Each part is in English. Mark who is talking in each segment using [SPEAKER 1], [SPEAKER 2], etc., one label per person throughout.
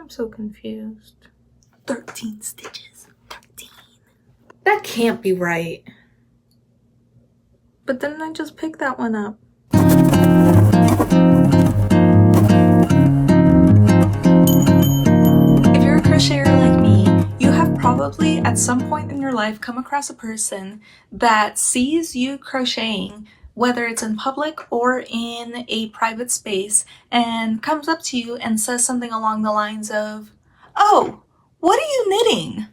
[SPEAKER 1] I'm so confused.
[SPEAKER 2] 13 stitches. 13.
[SPEAKER 1] That can't be right. But didn't I just pick that one up?
[SPEAKER 2] If you're a crocheter like me, you have probably at some point in your life come across a person that sees you crocheting, whether it's in public or in a private space, and comes up to you and says something along the lines of, "Oh, what are you knitting?"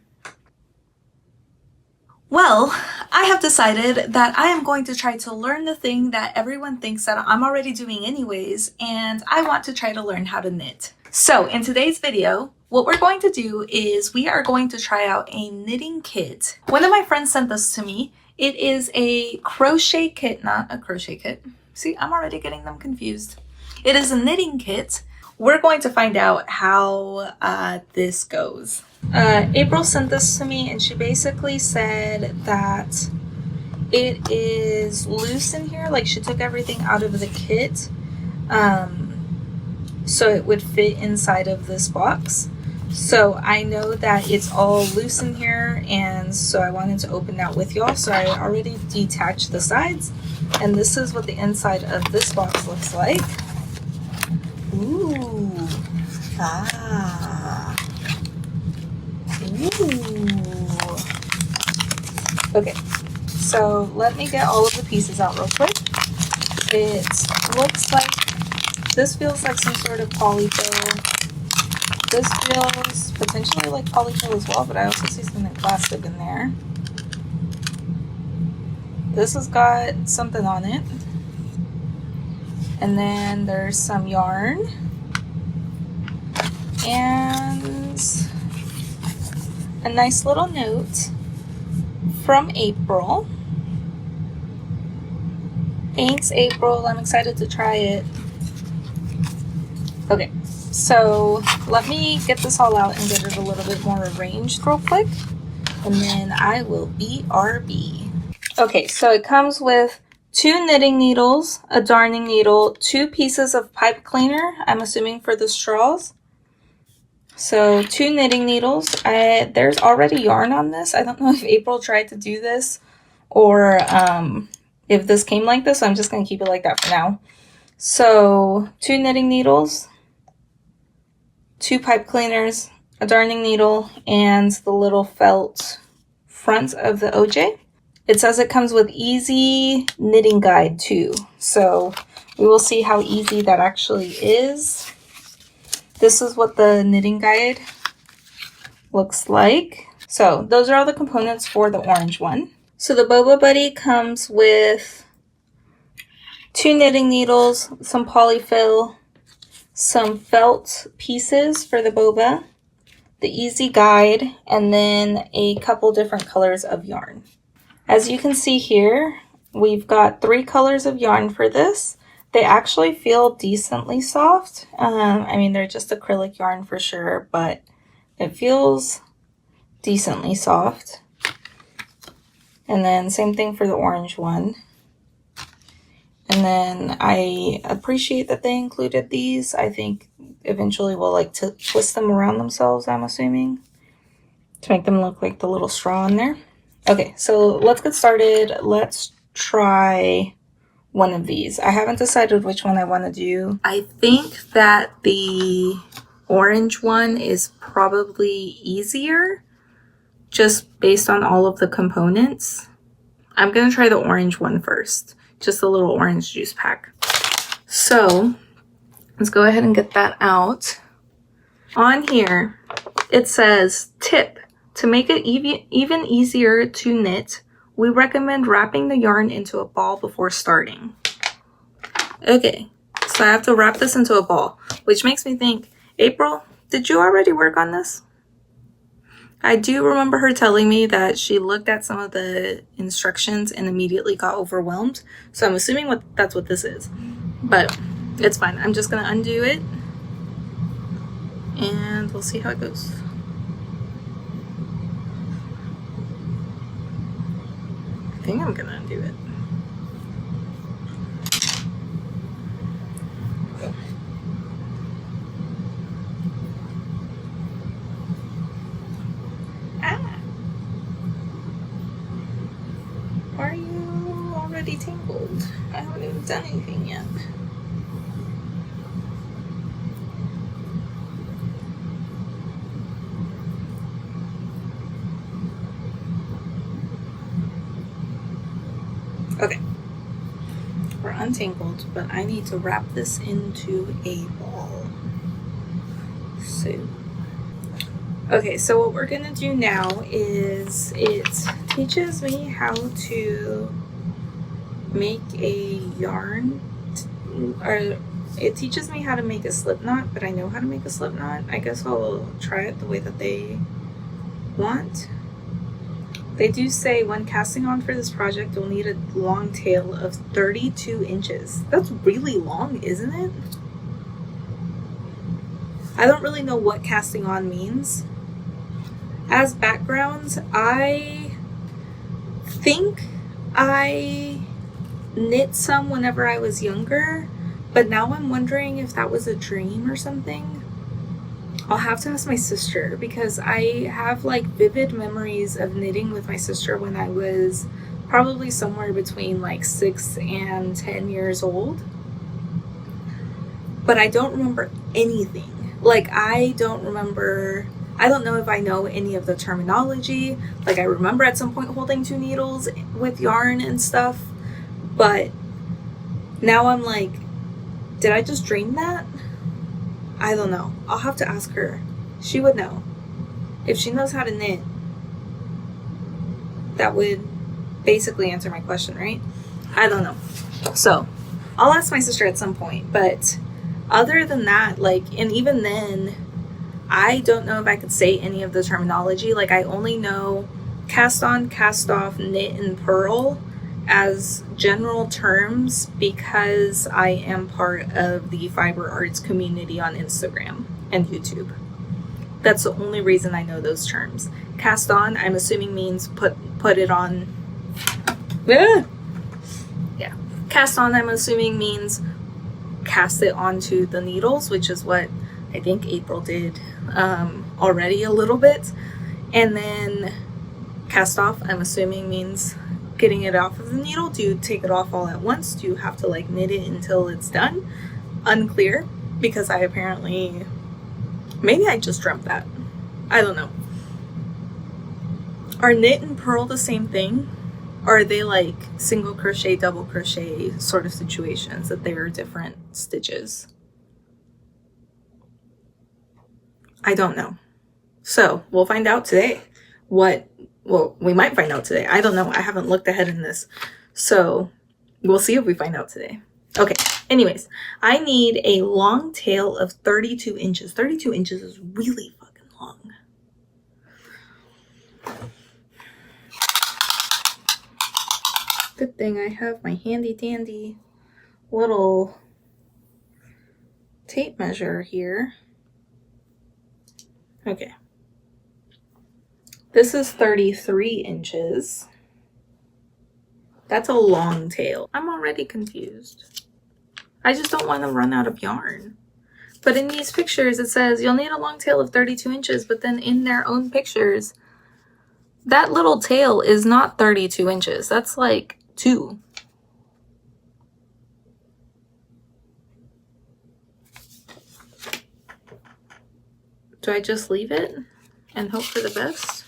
[SPEAKER 2] Well, I have decided that I am going to try to learn the thing that everyone thinks that I'm already doing anyways, and I want to try to learn how to knit. So in today's video, what we're going to do is we are going to try out a knitting kit. One of my friends sent this to me. It is a crochet kit, not a crochet kit. See, I'm already getting them confused. It is a knitting kit. We're going to find out how this goes. April sent this to me and she basically said that it is loose in here, like she took everything out of the kit so it would fit inside of this box. So I know that it's all loose in here, and so I wanted to open that with y'all. So I already detached the sides, and this is what the inside of this box looks like. Ooh. Ah. Ooh. Okay, so let me get all of the pieces out real quick. It looks like, this feels like some sort of polyfill. This feels potentially like polyfill as well, but I also see something plastic in there. This has got something on it. And then there's some yarn. And a nice little note from April. Thanks, April. I'm excited to try it. Okay, so let me get this all out and get it a little bit more arranged real quick, and then I will BRB. Okay, so it comes with 2 knitting needles, a darning needle, 2 pieces of pipe cleaner, I'm assuming for the straws. So 2 knitting needles. There's already yarn on this. I don't know if April tried to do this or if this came like this, so I'm just going to keep it like that for now. So 2 knitting needles, 2 pipe cleaners, a darning needle, and the little felt front of the OJ. It says it comes with easy knitting guide too. So we will see how easy that actually is. This is what the knitting guide looks like. So those are all the components for the orange one. So the Boba Buddy comes with 2 knitting needles, some polyfill, some felt pieces for the boba, the easy guide, and then a couple different colors of yarn. As you can see here, we've got 3 colors of yarn for this. They actually feel decently soft. I mean, they're just acrylic yarn for sure, but it feels decently soft. And then same thing for the orange one. And then I appreciate that they included these. I think eventually we'll like to twist them around themselves, I'm assuming, to make them look like the little straw in there. Okay, so let's get started. Let's try one of these. I haven't decided which one I want to do. I think that the orange one is probably easier just based on all of the components. I'm going to try the orange one first. Just a little orange juice pack. So let's go ahead and get that out. On here, it says, tip, to make it even easier to knit, we recommend wrapping the yarn into a ball before starting. Okay, so I have to wrap this into a ball, which makes me think, April, did you already work on this? I do remember her telling me that she looked at some of the instructions and immediately got overwhelmed. So I'm assuming that's what this is. But it's fine. I'm just going to undo it. And we'll see how it goes. I think I'm going to undo it. old. I haven't even done anything yet. Okay, we're untangled, but I need to wrap this into a ball. So, okay, so what we're gonna do now is it teaches me how to make a yarn, or it teaches me how to make a slip knot, but I know how to make a slip knot. I guess I'll try it the way that they want. They do say when casting on for this project, you'll need a long tail of 32 inches. That's really long, isn't it? I don't really know what casting on means. As background, I think I knit some whenever I was younger, but now I'm wondering if that was a dream or something. I'll have to ask my sister, because I have like vivid memories of knitting with my sister when I was probably somewhere between like 6 and 10 years old. But I don't remember anything. Like I don't know if I know any of the terminology. Like I remember at some point holding 2 needles with yarn and stuff, but now I'm like, did I just dream that? I don't know. I'll have to ask her. She would know. If she knows how to knit, that would basically answer my question, right? I don't know. So I'll ask my sister at some point, but other than that, like, and even then, I don't know if I could say any of the terminology. Like I only know cast on, cast off, knit, and purl as general terms because I am part of the fiber arts community on Instagram and YouTube. That's the only reason I know those terms. Cast on, I'm assuming means put it on. Yeah. Cast on, I'm assuming means cast it onto the needles, which is what I think April did already a little bit. And then cast off, I'm assuming means getting it off of the needle. Do you take it off all at once? Do you have to like knit it until it's done? Unclear, because I apparently, maybe I just dreamt that. I don't know. Are knit and purl the same thing? Or are they like single crochet, double crochet sort of situations that they are different stitches? I don't know. So we'll find out today. Well, we might find out today. I don't know. I haven't looked ahead in this. So we'll see if we find out today. Okay. Anyways, I need a long tail of 32 inches. 32 inches is really fucking long. Good thing I have my handy dandy little tape measure here. Okay. This is 33 inches. That's a long tail. I'm already confused. I just don't want to run out of yarn. But in these pictures, it says you'll need a long tail of 32 inches, but then in their own pictures, that little tail is not 32 inches. That's like 2. Do I just leave it and hope for the best?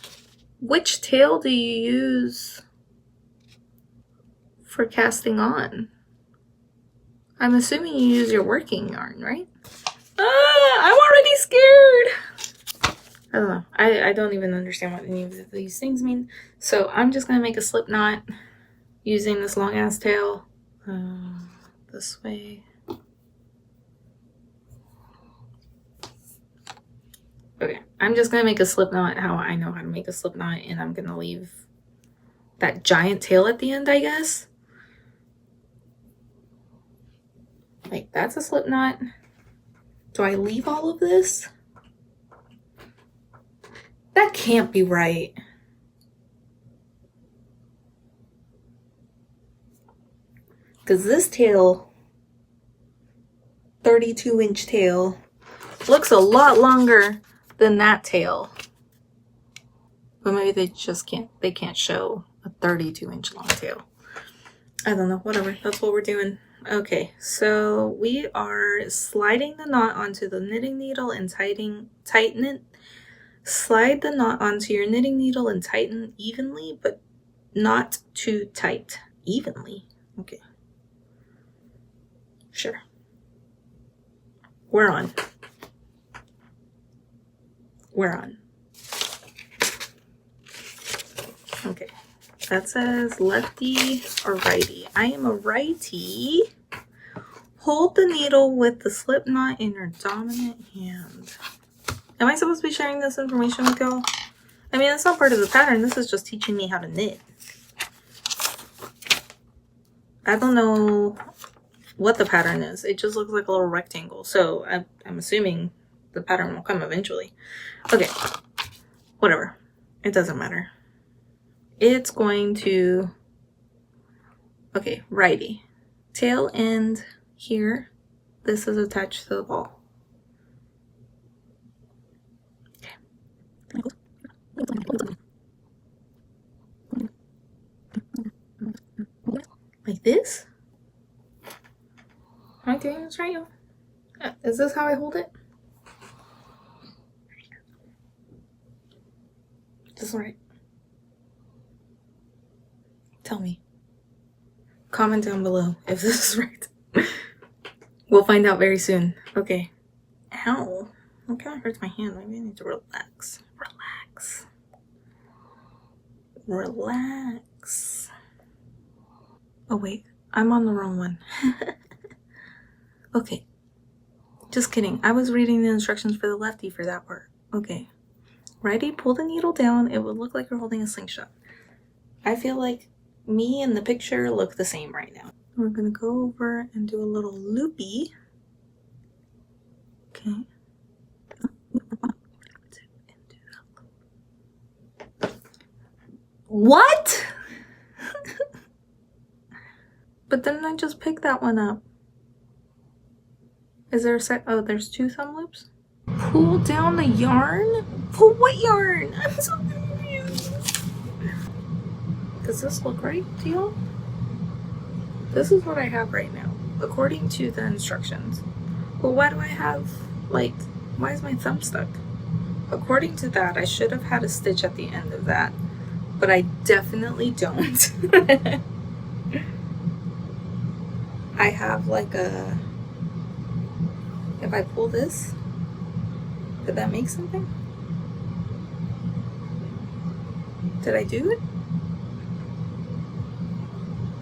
[SPEAKER 2] Which tail do you use for casting on? I'm assuming you use your working yarn, right? I'm already scared. I don't know. I don't even understand what any of these things mean. So I'm just going to make a slip knot using this long ass tail this way. Okay, I'm just gonna make a slip knot how I know how to make a slip knot, and I'm gonna leave that giant tail at the end, I guess. Like, that's a slip knot. Do I leave all of this? That can't be right. Because this tail, 32-inch tail, looks a lot longer than that tail. But maybe they just can't show a 32-inch long tail.
[SPEAKER 1] I don't know, whatever. That's what we're doing. Okay, so we are sliding the knot onto the knitting needle and tighten it. Slide the knot onto your knitting needle and tighten evenly, but not too tight. Evenly. Okay. Sure. We're on. We're on. Okay. That says lefty or righty. I am a righty. Hold the needle with the slip knot in your dominant hand. Am I supposed to be sharing this information with y'all? I mean, it's not part of the pattern. This is just teaching me how to knit. I don't know what the pattern is. It just looks like a little rectangle. So I'm assuming the pattern will come eventually. Okay. Whatever. It doesn't matter. It's going to... Okay, righty. Tail end here. This is attached to the ball. Okay. Like this? Am I doing this right? Is this how I hold it? Is this right? Tell me. Comment down below if this is right. We'll find out very soon. Okay. Ow. That kind of hurts my hand. Maybe I need to relax. Relax. Relax. Oh wait, I'm on the wrong one. Okay. Just kidding. I was reading the instructions for the lefty for that part. Okay. Righty, pull the needle down. It would look like you're holding a slingshot. I feel like me and the picture look the same right now. We're gonna go over and do a little loopy. Okay. What? But then I just picked that one up. Is there a set? Oh, there's 2 thumb loops. Pull down the yarn? Pull what yarn? I'm so confused. Does this look right to y'all? This is what I have right now, according to the instructions. Well, why do I have, like, why is my thumb stuck? According to that, I should have had a stitch at the end of that, but I definitely don't. I have like a, if I pull this, did that make something? Did I do it?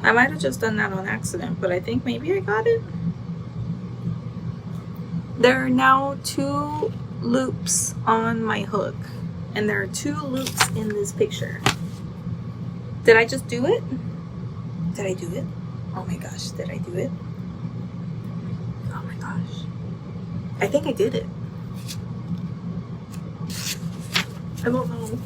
[SPEAKER 1] I might have just done that on accident, but I think maybe I got it. There are now 2 loops on my hook, and there are 2 loops in this picture. Did I just do it? Did I do it? Oh my gosh, did I do it? Oh my gosh. I think I did it. I don't know.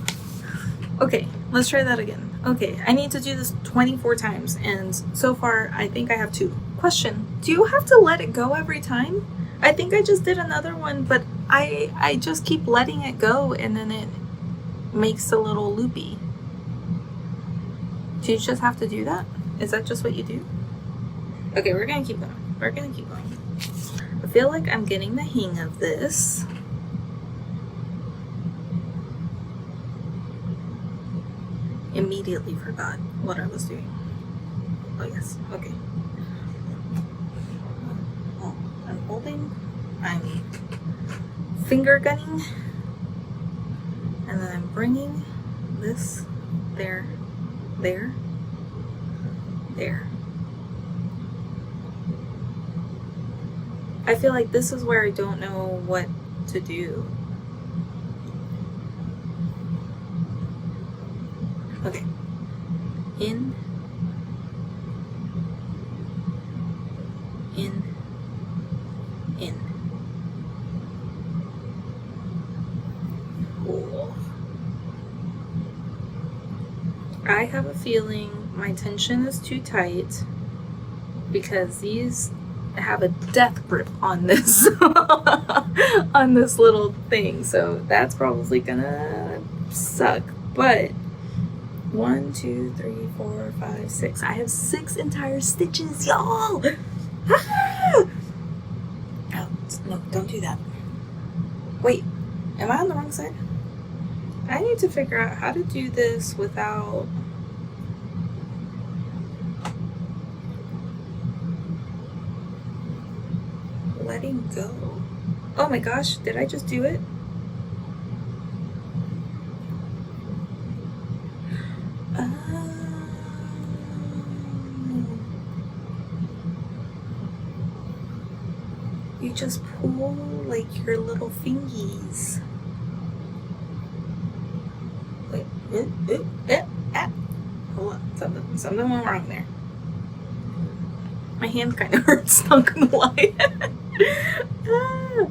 [SPEAKER 1] Okay, let's try that again. Okay, I need to do this 24 times, and so far I think I have 2. Question, do you have to let it go every time? I think I just did another one, but I just keep letting it go, and then it makes a little loopy. Do you just have to do that? Is that just what you do? Okay, we're gonna keep going. We're gonna keep going. I feel like I'm getting the hang of this. Immediately forgot what I was doing. Oh yes, okay. Oh, I'm holding, I'm finger gunning, and then I'm bringing this there, there, there. I feel like this is where I don't know what to do. Okay. In. In. In. Cool. I have a feeling my tension is too tight because these have a death grip on this on this little thing, so that's probably gonna suck. But 1, 2, 3, 4, 5, 6. I have 6 entire stitches, y'all. Ah! Oh, no, don't do that. Wait, am I on the wrong side? I need to figure out how to do this without letting go. Oh my gosh, did I just do it? You just pull like your little fingies. Wait, hold on, something went wrong there. My hand kind of hurts, not gonna lie. Ah.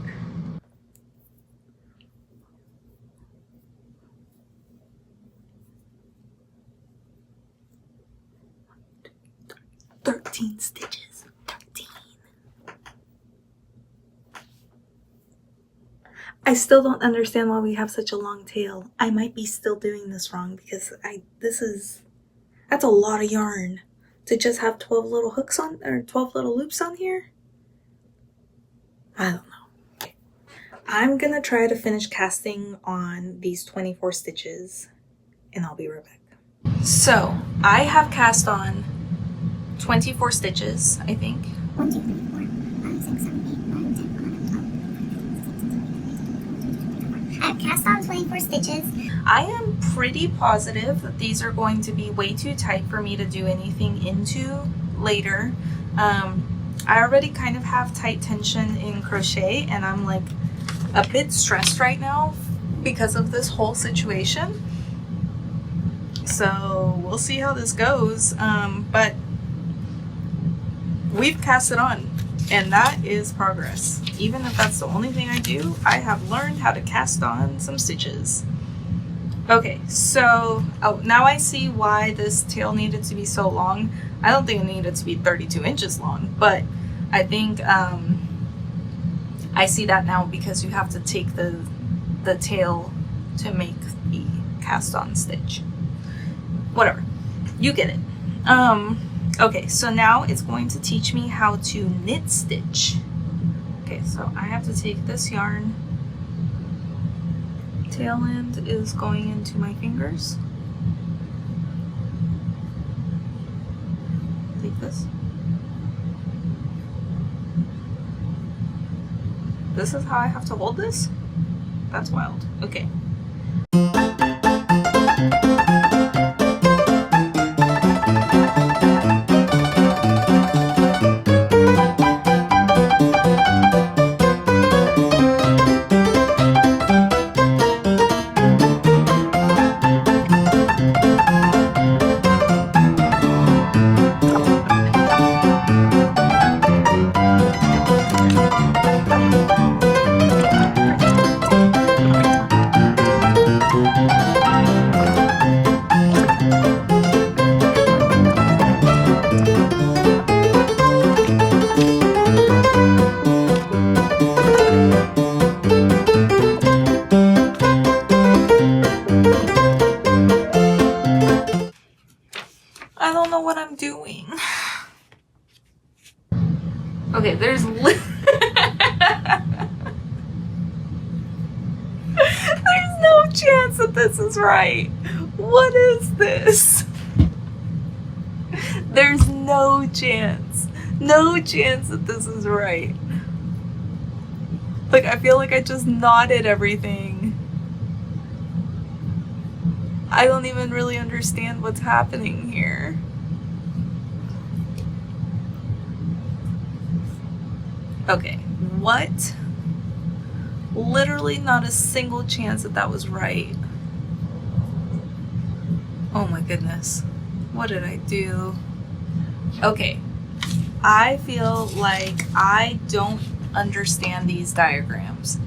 [SPEAKER 1] 13 stitches. 13. I still don't understand why we have such a long tail. I might be still doing this wrong because that's a lot of yarn to just have 12 little hooks on, or 12 little loops on here. I don't know. Okay. I'm gonna try to finish casting on these 24 stitches and I'll be right back. So I have cast on 24 stitches, I think.
[SPEAKER 3] 1, 2, 3, 4, 5, 6, 7, 8, 9, 10, 11, 12, 13, 14, 15, 16, 17, 18, 19, 20, 21. I have cast on 24 stitches.
[SPEAKER 2] I am pretty positive that these are going to be way too tight for me to do anything into later. I already kind of have tight tension in crochet and I'm like a bit stressed right now because of this whole situation. So we'll see how this goes. But we've cast it on and that is progress. Even if that's the only thing I do, I have learned how to cast on some stitches. Okay, so now I see why this tail needed to be so long. I don't think it needed to be 32 inches long, but I think I see that now because you have to take the tail to make the cast on stitch. Whatever, you get it. Okay, so now it's going to teach me how to knit stitch. Okay, so I have to take this yarn. Tail end is going into my fingers. Take this. This is how I have to hold this? That's wild. Okay. I don't know what I'm doing. Okay, there's no chance that this is right. What is this? There's no chance. No chance that this is right. Like, I feel like I just knotted everything. I don't even really understand what's happening here. Okay, what? Literally not a single chance that that was right. Oh my goodness. What did I do? Okay, I feel like I don't understand these diagrams.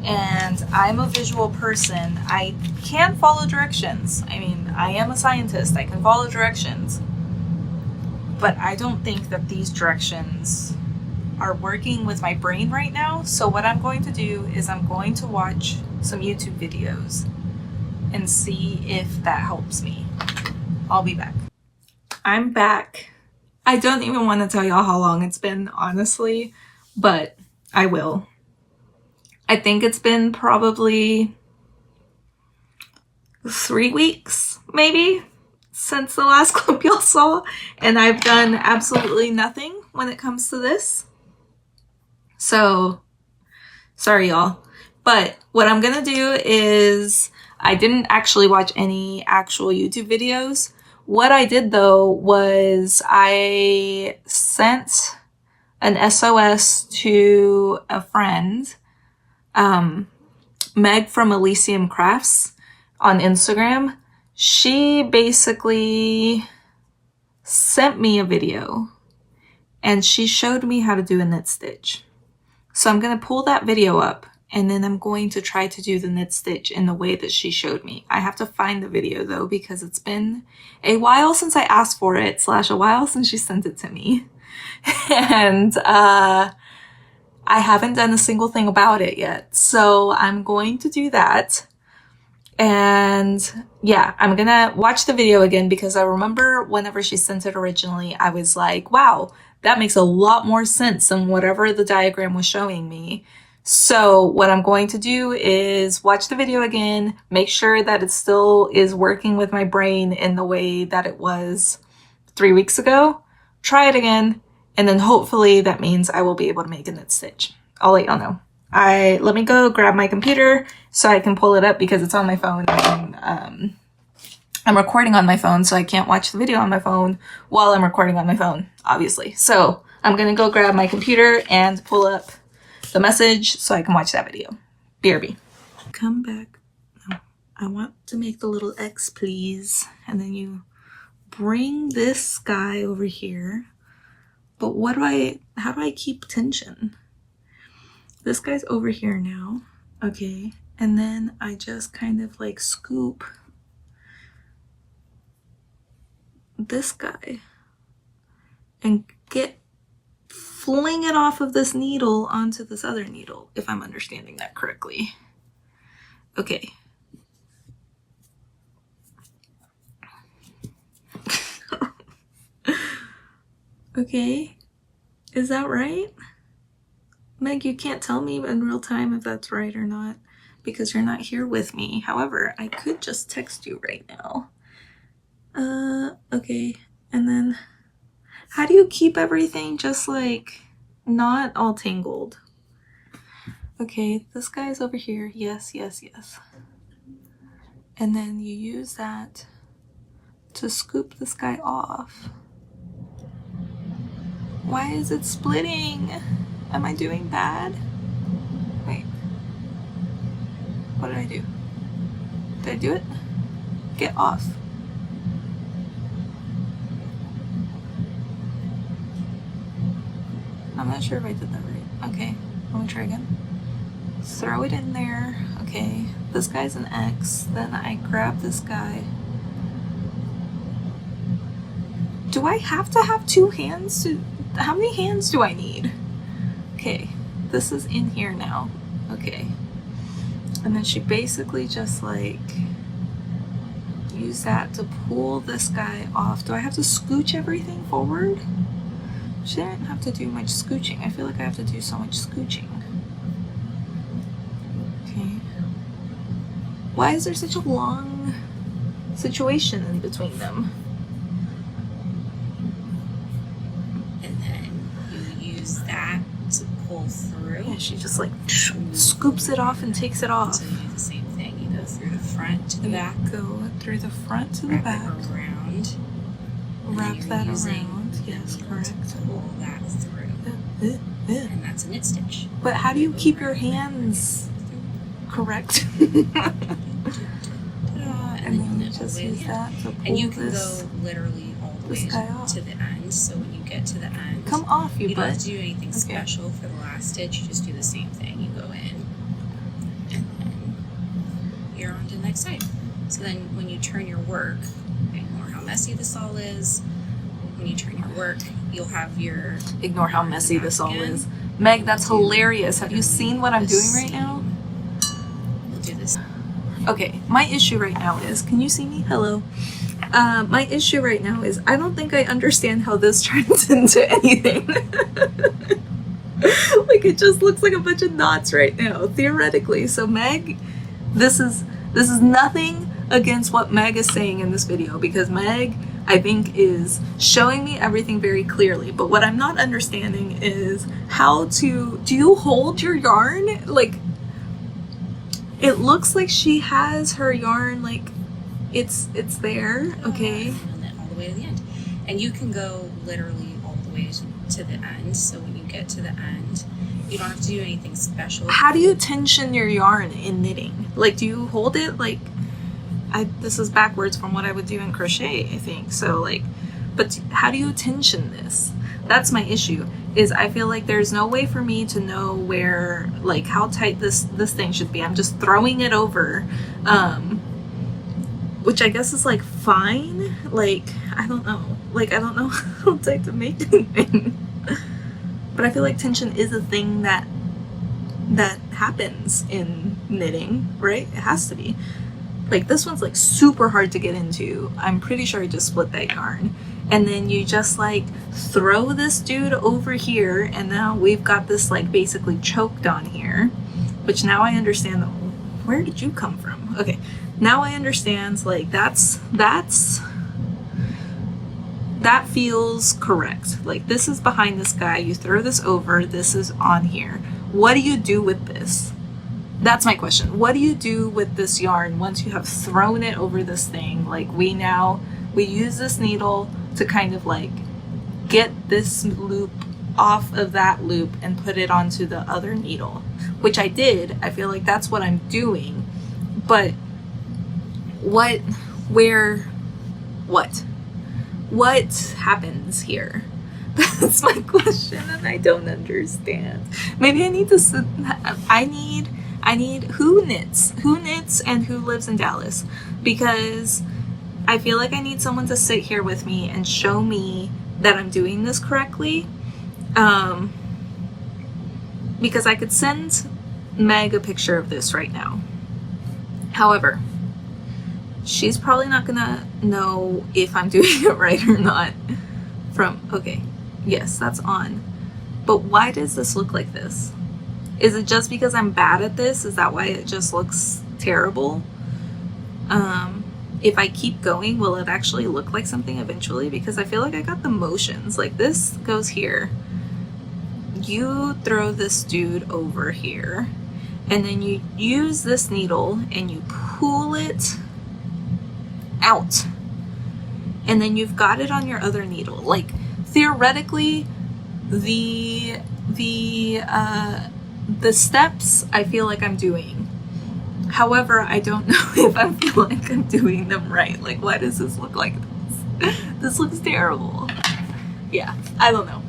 [SPEAKER 2] And I'm a visual person. I can follow directions. I mean, I am a scientist. I can follow directions. But I don't think that these directions are working with my brain right now. So what I'm going to do is I'm going to watch some YouTube videos and see if that helps me. I'll be back.
[SPEAKER 1] I'm back. I don't even want to tell y'all how long it's been, honestly, but I will. I think it's been probably 3 weeks, maybe, since the last clip y'all saw, and I've done absolutely nothing when it comes to this. So, sorry y'all. But what I'm gonna do is, I didn't actually watch any actual YouTube videos. What I did though was I sent an SOS to a friend, Meg from Elysium Crafts on Instagram. She basically sent me a video and she showed me how to do a knit stitch. So I'm going to pull that video up and then I'm going to try to do the knit stitch in the way that she showed me. I have to find the video though because it's been a while since I asked for it / a while since she sent it to me. And I haven't done a single thing about it yet. So I'm going to do that. And yeah, I'm gonna watch the video again because I remember whenever she sent it originally, I was like, wow, that makes a lot more sense than whatever the diagram was showing me. So what I'm going to do is watch the video again, make sure that it still is working with my brain in the way that it was 3 weeks ago, try it again, and then hopefully that means I will be able to make a knit stitch. I'll let y'all know. Let me go grab my computer so I can pull it up because it's on my phone and I'm recording on my phone, so I can't watch the video on my phone while I'm recording on my phone, obviously. So I'm gonna go grab my computer and pull up the message so I can watch that video. BRB. Come back. No, I want to make the little X, please. And then you bring this guy over here. But how do I keep tension? This guy's over here now, okay, and then I just kind of like scoop this guy and fling it off of this needle onto this other needle, if I'm understanding that correctly. Okay. Okay, is that right? Meg, you can't tell me in real time if that's right or not because you're not here with me. However, I could just text you right now. Okay. And then how do you keep everything just like not all tangled? Okay, this guy's over here. Yes, yes, yes. And then you use that to scoop this guy off. Why is it splitting? Am I doing bad? Wait. What did I do? Did I do it? Get off. I'm not sure if I did that right. Okay, let me try again. Throw it in there. Okay, this guy's an X. Then I grab this guy. Do I have to have 2 hands? How many hands do I need? Okay, this is in here now. Okay. And then she basically just like use that to pull this guy off. Do I have to scooch everything forward? She didn't have to do much scooching. I feel like I have to do so much scooching. Okay. Why is there such a long situation in between them?
[SPEAKER 4] And then you use that to pull through.
[SPEAKER 1] Yeah, she just like scoops it off and takes it off.
[SPEAKER 4] So you do the same thing. You go through the front to the back.
[SPEAKER 1] Go through the front to the back.
[SPEAKER 4] Wrap it around.
[SPEAKER 1] Wrap that around. Yes, correct.
[SPEAKER 4] Pull that through. And that's a knit stitch.
[SPEAKER 1] But how do you keep your hands correct?
[SPEAKER 4] And
[SPEAKER 1] And then you
[SPEAKER 4] knit
[SPEAKER 1] just
[SPEAKER 4] all the way
[SPEAKER 1] use
[SPEAKER 4] in.
[SPEAKER 1] that to pull
[SPEAKER 4] And you can
[SPEAKER 1] this.
[SPEAKER 4] go literally all the way
[SPEAKER 1] this guy off.
[SPEAKER 4] to the end. So when you get to the end,
[SPEAKER 1] Come off, you
[SPEAKER 4] you don't have
[SPEAKER 1] butt.
[SPEAKER 4] to do anything
[SPEAKER 1] Okay.
[SPEAKER 4] special for the last stitch. You just do the same thing. You go in, and then you're on to the next side. So then when you turn your work, ignore how messy this all is. When you turn your work, you'll have your...
[SPEAKER 1] Ignore how messy this all
[SPEAKER 4] again.
[SPEAKER 1] is. Meg, that's hilarious. Have you seen what I'm doing right now?
[SPEAKER 4] We'll do this.
[SPEAKER 1] Okay, my issue right now is, can you see me? Hello. My issue right now is I don't think I understand how this turns into anything. Like, it just looks like a bunch of knots right now, theoretically. So Meg, this is nothing against what Meg is saying in this video, because Meg, I think, is showing me everything very clearly. But what I'm not understanding is how to, do you hold your yarn? Like, it looks like she has her yarn, like, it's there, okay?
[SPEAKER 4] And then all the way to the end. And you can go literally all the way to the end. So when you get to the end, you don't have to do anything special.
[SPEAKER 1] How do you tension your yarn in knitting? Like, do you hold it like, this is backwards from what I would do in crochet, I think. So like, but how do you tension this? That's my issue, is I feel like there's no way for me to know where, like, how tight this thing should be. I'm just throwing it over, which I guess is like fine. Like, I don't know. Like, I don't know how tight to make anything. But I feel like tension is a thing that happens in knitting, right? It has to be. Like, this one's like super hard to get into. I'm pretty sure I just split that yarn. And then you just like throw this dude over here, and now we've got this like basically choked on here, which now I understand. Where did you come from? Okay, now I understand. Like, that feels correct. Like, this is behind this guy, you throw this over, this is on here. What do you do with this? That's my question. What do you do with this yarn once you have thrown it over this thing? Like, we use this needle to kind of like get this loop off of that loop and put it onto the other needle, which I did. I feel like that's what I'm doing. But what happens here? That's my question, and I don't understand. Maybe I need to I need who knits and who lives in Dallas, because I feel like I need someone to sit here with me and show me that I'm doing this correctly. Because I could send Meg a picture of this right now. However, she's probably not gonna know if I'm doing it right or not. Okay, yes, that's on. But why does this look like this? Is it just because I'm bad at this? Is that why it just looks terrible? If I keep going, will it actually look like something eventually? Because I feel like I got the motions. Like, this goes here. You throw this dude over here, and then you use this needle and you pull it out, and then you've got it on your other needle. Like, theoretically, the steps I feel like I'm doing. However, I don't know if I feel like I'm doing them right. Like, why does this look like this? This looks terrible. Yeah, I don't know.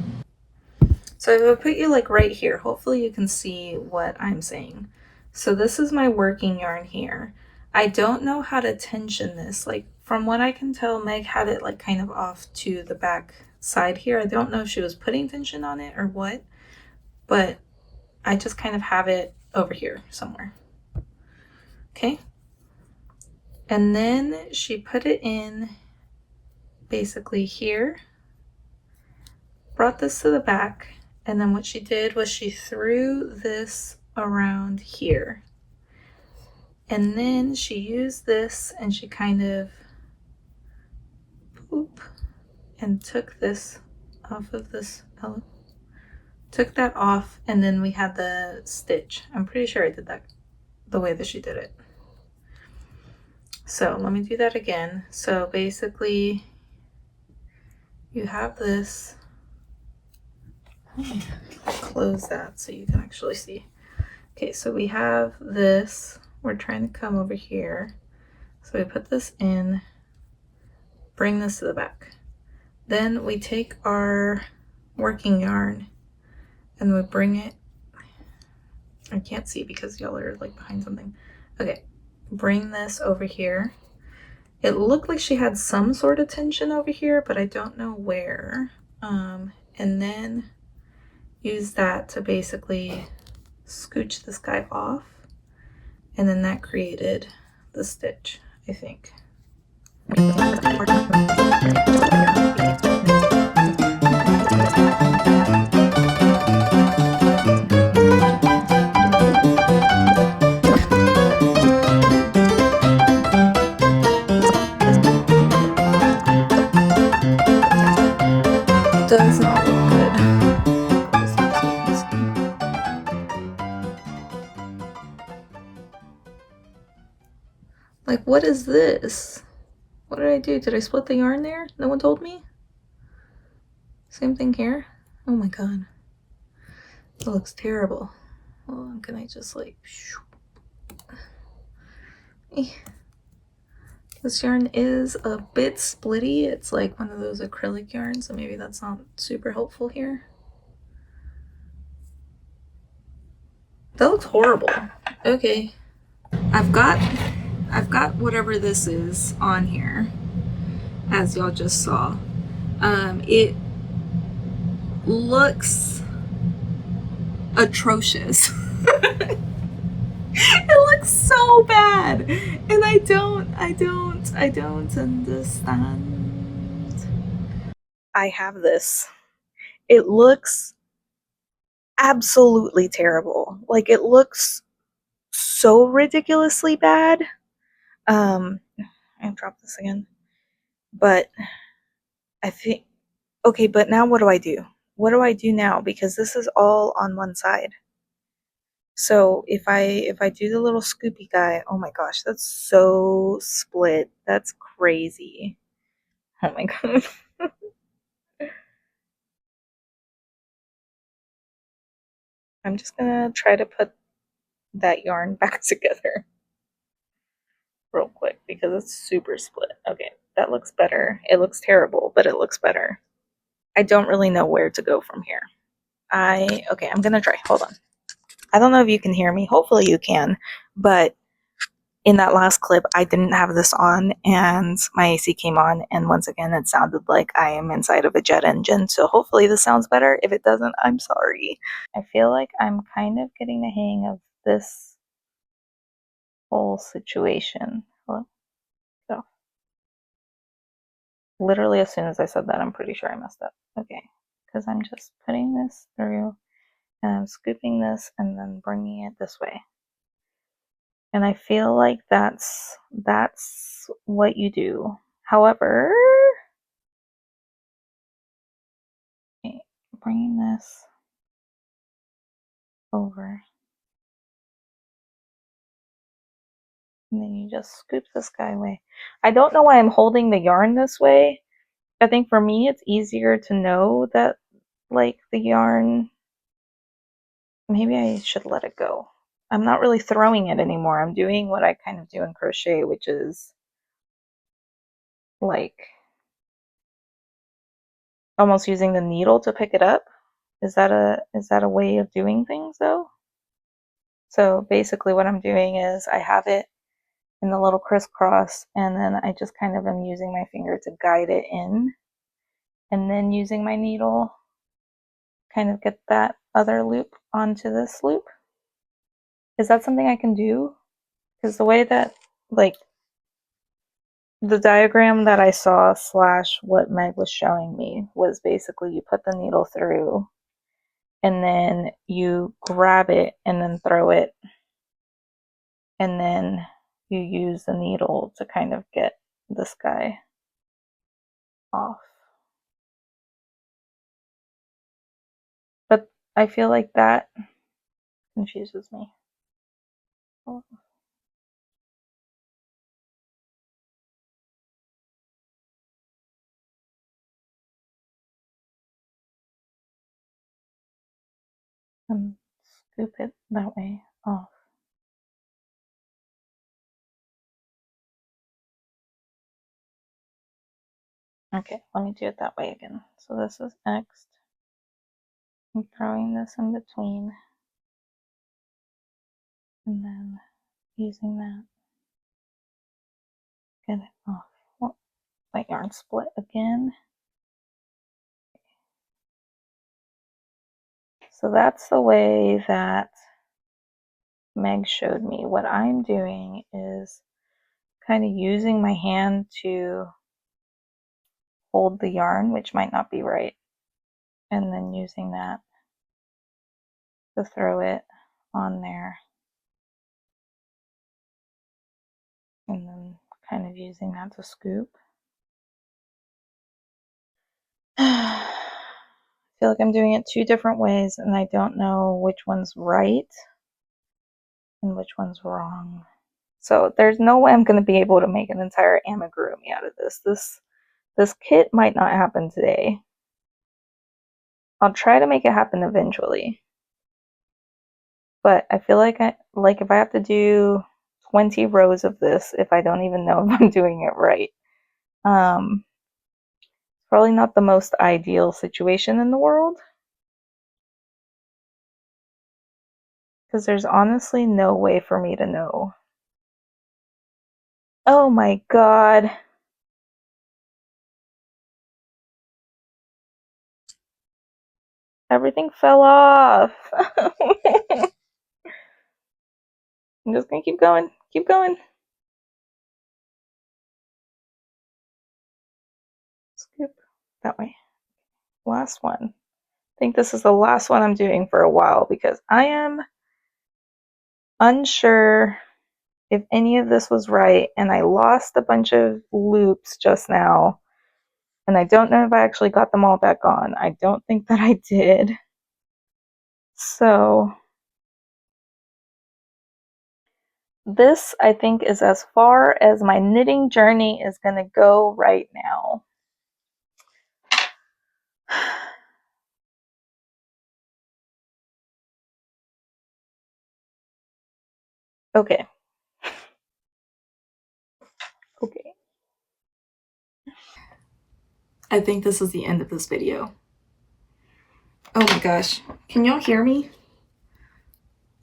[SPEAKER 1] So I will put you like right here. Hopefully you can see what I'm saying. So this is my working yarn here. I don't know how to tension this. Like, from what I can tell, Meg had it like kind of off to the back side here. I don't know if she was putting tension on it or what, but I just kind of have it over here somewhere. Okay. And then she put it in basically here, brought this to the back, and then what she did was she threw this around here. And then she used this and she kind of and took this off of this element. Took that off, and then we had the stitch. I'm pretty sure I did that the way that she did it. So let me do that again. So basically, you have this. Close that so you can actually see. Okay, so we have this. We're trying to come over here. So we put this in, bring this to the back. Then we take our working yarn and we bring it, I can't see because y'all are like behind something. Okay, bring this over here. It looked like she had some sort of tension over here, but I don't know where. And then use that to basically scooch this guy off. And then that created the stitch, I think. Does not look good. Like, what is this? What did I do? Did I split the yarn there? No one told me? Same thing here? Oh my god. It looks terrible. Hold on, can I just like... This yarn is a bit splitty. It's like one of those acrylic yarns, so maybe that's not super helpful here. That looks horrible. Okay. I've got whatever this is on here, as y'all just saw. It looks atrocious. It looks so bad, and I don't understand. I have this. It looks absolutely terrible. Like, it looks so ridiculously bad. I dropped this again. But I think, okay, but now what do I do? What do I do now? Because this is all on one side. So if I do the little scoopy guy, oh my gosh, that's so split. That's crazy. Oh my god. I'm just gonna try to put that yarn back together real quick because it's super split. Okay, that looks better. It looks terrible, but it looks better. I don't really know where to go from here. Okay, I'm gonna try. Hold on. I don't know if you can hear me. Hopefully you can, but in that last clip, I didn't have this on and my AC came on, and once again, it sounded like I am inside of a jet engine. So hopefully this sounds better. If it doesn't, I'm sorry. I feel like I'm kind of getting the hang of this whole situation. Hello? Go. Literally, as soon as I said that, I'm pretty sure I messed up. Okay, because I'm just putting this through and I'm scooping this and then bringing it this way. And I feel like that's what you do. However, okay, bringing this over, and then you just scoop this guy away. I don't know why I'm holding the yarn this way. I think for me it's easier to know that, like, the yarn, maybe I should let it go. I'm not really throwing it anymore. I'm doing what I kind of do in crochet, which is like almost using the needle to pick it up. Is that a way of doing things though? So basically what I'm doing is I have it in the little crisscross, and then I just kind of am using my finger to guide it in, and then using my needle kind of get that other loop onto this loop. Is that something I can do? Because the way that, like, the diagram that I saw / what Meg was showing me was basically you put the needle through and then you grab it and then throw it, and then you use the needle to kind of get this guy off. But I feel like that confuses me. And scoop it that way off. Okay, let me do it that way again. So this is next. I'm throwing this in between, and then using that, get it off. Oh, my yarn split again. So that's the way that Meg showed me. What I'm doing is
[SPEAKER 2] kind of using my hand to hold the yarn, which might not be right, and then using that to throw it on there, and then kind of using that to scoop. I feel like I'm doing it two different ways, and I don't know which one's right and which one's wrong. So there's no way I'm going to be able to make an entire amigurumi out of this. This kit might not happen today. I'll try to make it happen eventually. But I feel like if I have to do 20 rows of this, if I don't even know if I'm doing it right, probably not the most ideal situation in the world. Because there's honestly no way for me to know. Oh my god. Everything fell off. I'm just gonna keep going. Keep going. Scoop. That way. Last one. I think this is the last one I'm doing for a while because I am unsure if any of this was right, and I lost a bunch of loops just now, and I don't know if I actually got them all back on. I don't think that I did. So this, I think, is as far as my knitting journey is going to go right now. Okay. Okay. I think this is the end of this video. Oh my gosh. Can y'all hear me?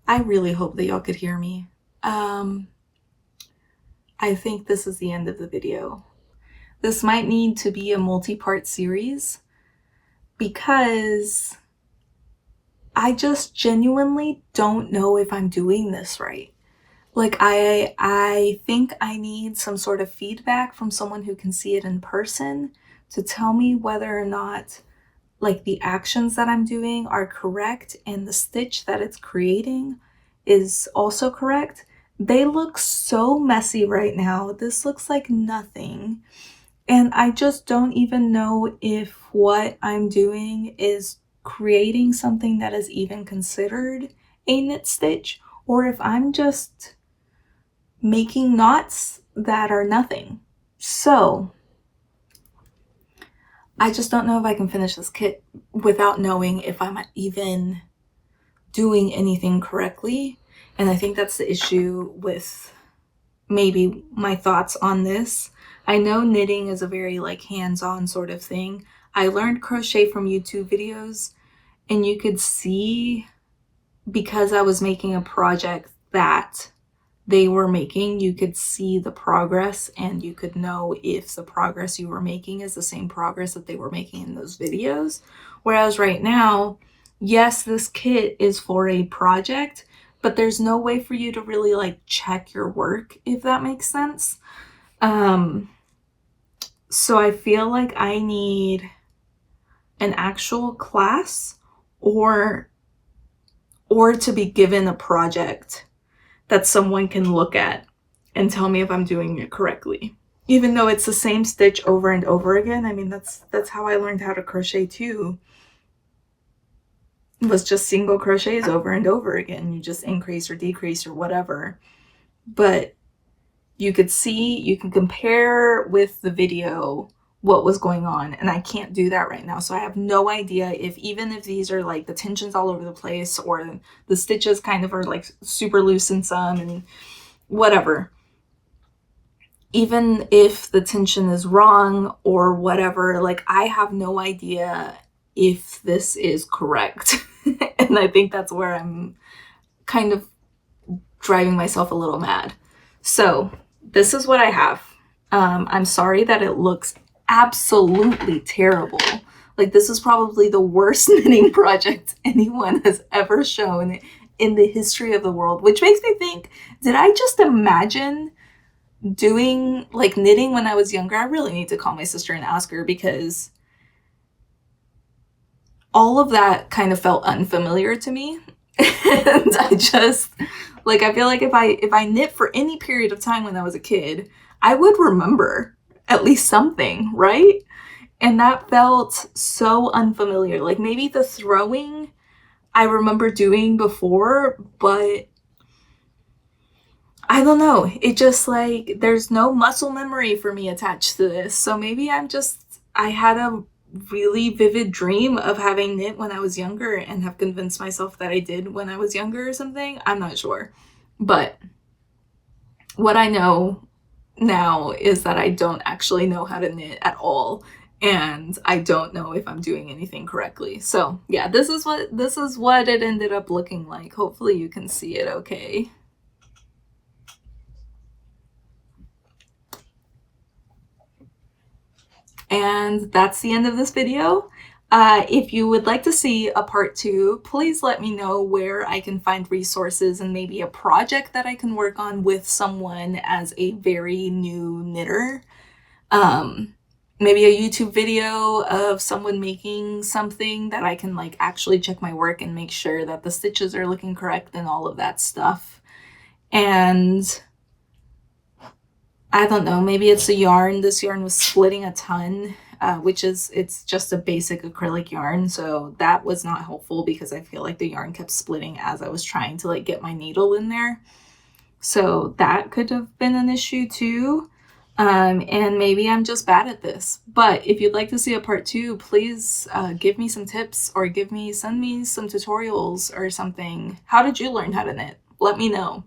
[SPEAKER 2] I really hope that y'all could hear me. I think this is the end of the video. This might need to be a multi-part series because I just genuinely don't know if I'm doing this right. Like, I think I need some sort of feedback from someone who can see it in person to tell me whether or not, like, the actions that I'm doing are correct and the stitch that it's creating is also correct. They look so messy right now. This looks like nothing. And I just don't even know if what I'm doing is creating something that is even considered a knit stitch, or if I'm just making knots that are nothing. So I just don't know if I can finish this kit without knowing if I'm even doing anything correctly. And I think that's the issue with maybe my thoughts on this. I know knitting is a very like hands-on sort of thing. I learned crochet from YouTube videos, and you could see, because I was making a project that they were making, you could see the progress and you could know if the progress you were making is the same progress that they were making in those videos. Whereas right now, yes, this kit is for a project, but there's no way for you to really like check your work, if that makes sense. So I feel like I need an actual class or to be given a project that someone can look at and tell me if I'm doing it correctly. Even though it's the same stitch over and over again. I mean, that's how I learned how to crochet too. It was just single crochets over and over again. You just increase or decrease or whatever. But you could see, you can compare with the video what was going on, and I can't do that right now. So I have no idea if, even if these are like the tensions all over the place, or the stitches kind of are like super loose in some and whatever. Even if the tension is wrong or whatever, like I have no idea if this is correct. And I think that's where I'm kind of driving myself a little mad. So this is what I have. I'm sorry that it looks absolutely terrible. Like, this is probably the worst knitting project anyone has ever shown in the history of the world, which makes me think, did I just imagine
[SPEAKER 1] doing like knitting when I was younger, I really need to call my sister and ask her, because all of that kind of felt unfamiliar to me. And I just, like, I feel like if I knit for any period of time when I was a kid, I would remember at least something, right? And that felt so unfamiliar. Like, maybe the throwing I remember doing before, but I don't know. It just, like, there's no muscle memory for me attached to this. So maybe I had a really vivid dream of having knit when I was younger and have convinced myself that I did when I was younger or something. I'm not sure. But what I know now is that I don't actually know how to knit at all, and I don't know if I'm doing anything correctly. So yeah, this is what it ended up looking like. Hopefully you can see it okay. And that's the end of this video. If you would like to see a part 2, please let me know where I can find resources and maybe a project that I can work on with someone as a very new knitter. Maybe a YouTube video of someone making something that I can like actually check my work and make sure that the stitches are looking correct and all of that stuff. And I don't know, maybe it's a yarn. This yarn was splitting a ton, it's just a basic acrylic yarn, so that was not helpful because I feel like the yarn kept splitting as I was trying to like get my needle in there. So that could have been an issue too. And maybe I'm just bad at this. But if you'd like to see a part 2, please give me some tips or send me some tutorials or something. How did you learn how to knit? Let me know.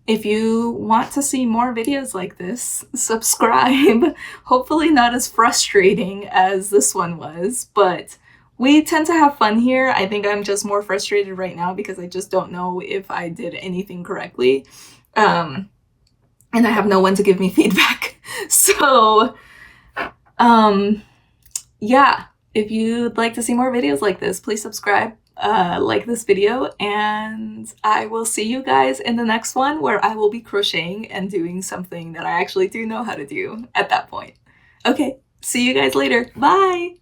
[SPEAKER 1] If you want to see more videos like this, subscribe. Hopefully not as frustrating as this one was, but we tend to have fun here. I think I'm just more frustrated right now because I just don't know if I did anything correctly. And I have no one to give me feedback. So, yeah, if you'd like to see more videos like this, please subscribe. Like this video, and I will see you guys in the next one where I will be crocheting and doing something that I actually do know how to do at that point. Okay, see you guys later. Bye!